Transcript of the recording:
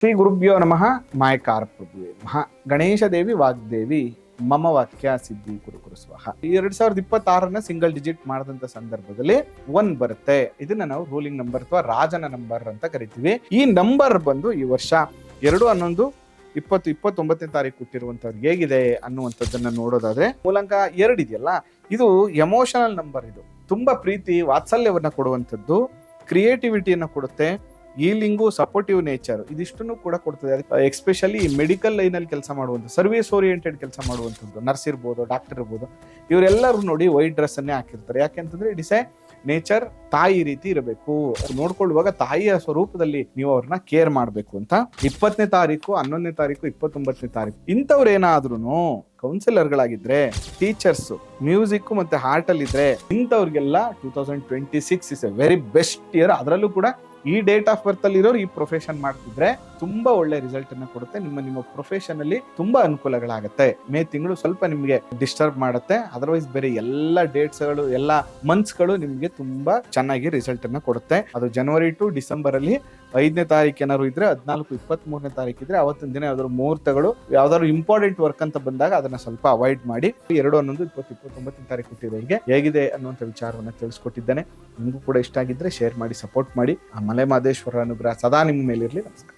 ಶ್ರೀ ಗುರುಭ್ಯೋ ನಮಃ. ಮಾಯಕಾರಪ್ರಭುವೇ ಮಹಾ ಗಣೇಶ ದೇವಿ ವಾಗ್ದೇವಿ ಮಮ ವಾಕ್ಯ ಸಿದ್ಧಿ ಕುರು ಸ್ವಹ. 2026 ಸಿಂಗಲ್ ಡಿಜಿಟ್ ಮಾಡಿದಂತ ಸಂದರ್ಭದಲ್ಲಿ 1 ಬರುತ್ತೆ. ಇದನ್ನ ನಾವು ರೂಲಿಂಗ್ ನಂಬರ್ ಅಥವಾ ರಾಜನ ನಂಬರ್ ಅಂತ ಕರಿತೀವಿ. ಈ ನಂಬರ್ ಬಂದು ಈ ವರ್ಷ 2/11/2029 ತಾರೀಕು ಹುಟ್ಟಿರುವಂತವ್ರಿಗೆ ಹೇಗಿದೆ ಅನ್ನುವಂಥದ್ದನ್ನ ನೋಡೋದಾದ್ರೆ, ಮೂಲಂಕ 2 ಇದೆಯಲ್ಲ, ಇದು ಎಮೋಷನಲ್ ನಂಬರ್. ಇದು ತುಂಬಾ ಪ್ರೀತಿ ವಾತ್ಸಲ್ಯವನ್ನ ಕೊಡುವಂಥದ್ದು, ಕ್ರಿಯೇಟಿವಿಟಿಯನ್ನ ಕೊಡುತ್ತೆ, ಹೀಲಿಂಗು, ಸಪೋರ್ಟಿವ್ ನೇಚರ್ ಇದಿಷ್ಟನ್ನು ಕೂಡ ಕೊಡ್ತದೆ. ಎಸ್ಪೆಷಲಿ ಮೆಡಿಕಲ್ ಲೈನ್ ಅಲ್ಲಿ ಕೆಲಸ ಮಾಡುವಂಥ, ಸರ್ವಿಸ್ ಓರಿಯೆಂಟೆಡ್ ಕೆಲಸ ಮಾಡುವಂಥದ್ದು, ನರ್ಸ್ ಇರ್ಬೋದು, ಡಾಕ್ಟರ್ ಇರ್ಬೋದು, ಇವರೆಲ್ಲರೂ ನೋಡಿ ವೈಟ್ ಡ್ರೆಸ್ ಅನ್ನೇ ಹಾಕಿರ್ತಾರೆ. ಯಾಕೆಂತಂದ್ರೆ ಇಟ್ ಇಸ್ ಎ ನೇಚರ್. ತಾಯಿ ರೀತಿ ಇರಬೇಕು, ನೋಡ್ಕೊಳ್ಳುವಾಗ ತಾಯಿಯ ಸ್ವರೂಪದಲ್ಲಿ ನೀವು ಅವ್ರನ್ನ ಕೇರ್ ಮಾಡ್ಬೇಕು ಅಂತ. 20ನೇ ತಾರೀಕು, 11ನೇ ತಾರೀಕು, 29ನೇ ತಾರೀಕು ಇಂಥವ್ರು ಏನಾದ್ರೂ ಕೌನ್ಸಿಲರ್ಗಳಾಗಿದ್ರೆ, ಟೀಚರ್ಸ್, ಮ್ಯೂಸಿಕ್ ಮತ್ತೆ ಹಾರ್ಟ್ ಅಲ್ಲಿ ಇದ್ರೆ, ಇಂಥವ್ರಿಗೆಲ್ಲ 2026 is A very best year. ಅದರಲ್ಲೂ ಕೂಡ ಈ ಡೇಟ್ ಆಫ್ ಬರ್ತ್ ಅಲ್ಲಿ ಇರೋರು ಈ ಪ್ರೊಫೆಷನ್ ಮಾಡ್ತಿದ್ರೆ ತುಂಬಾ ಒಳ್ಳೆ ರಿಸಲ್ಟ್ ಅನ್ನ ಕೊಡುತ್ತೆ. ನಿಮ್ಮ ಪ್ರೊಫೆಷನ್ ಅಲ್ಲಿ ತುಂಬಾ ಅನುಕೂಲಗಳಾಗತ್ತೆ. ಮೇ ತಿಂಗಳು ಸ್ವಲ್ಪ ನಿಮ್ಗೆ ಡಿಸ್ಟರ್ಬ್ ಮಾಡುತ್ತೆ, ಅದರ್ವೈಸ್ ಬೇರೆ ಎಲ್ಲ ಡೇಟ್ಸ್ ಗಳು, ಎಲ್ಲ ಮಂತ್ಸ್ ಗಳು ನಿಮ್ಗೆ ತುಂಬಾ ಚೆನ್ನಾಗಿ ರಿಸಲ್ಟ್ ಅನ್ನ ಕೊಡುತ್ತೆ. ಅದು ಜನವರಿ ಟು ಡಿಸೆಂಬರ್ ಅಲ್ಲಿ 5ನೇ ತಾರೀಕು ಏನಾದ್ರು ಇದ್ರೆ, 14, 23ನೇ ತಾರೀಕು ಇದ್ರೆ, ಅವತ್ತಿನ ದಿನ ಯಾವ್ದಾದ್ರು ಮುಹೂರ್ತಗಳು, ಯಾವ್ದಾದ್ರು ಇಂಪಾರ್ಟೆಂಟ್ ವರ್ಕ್ ಅಂತ ಬಂದಾಗ ಅದನ್ನ ಸ್ವಲ್ಪ ಅವಾಯ್ಡ್ ಮಾಡಿ. 2/11/2029 ತಾರೀಕು ಹುಟ್ಟಿರೋರಿಗೆ ಹೇಗಿದೆ ಅನ್ನುವಂಥ ವಿಚಾರವನ್ನ ತಿಳಿಸ್ಕೊಟ್ಟಿದ್ದೇನೆ. ನಿಮಗೂ ಕೂಡ ಇಷ್ಟ ಆಗಿದ್ರೆ ಶೇರ್ ಮಾಡಿ, ಸಪೋರ್ಟ್ ಮಾಡಿ. ಆ ಮಲೆ ಮಹದೇಶ್ವರ ಅನುಗ್ರಹ ಸದಾ ನಿಮ್ಮ ಮೇಲಿರಲಿ. ನಮಸ್ಕಾರ.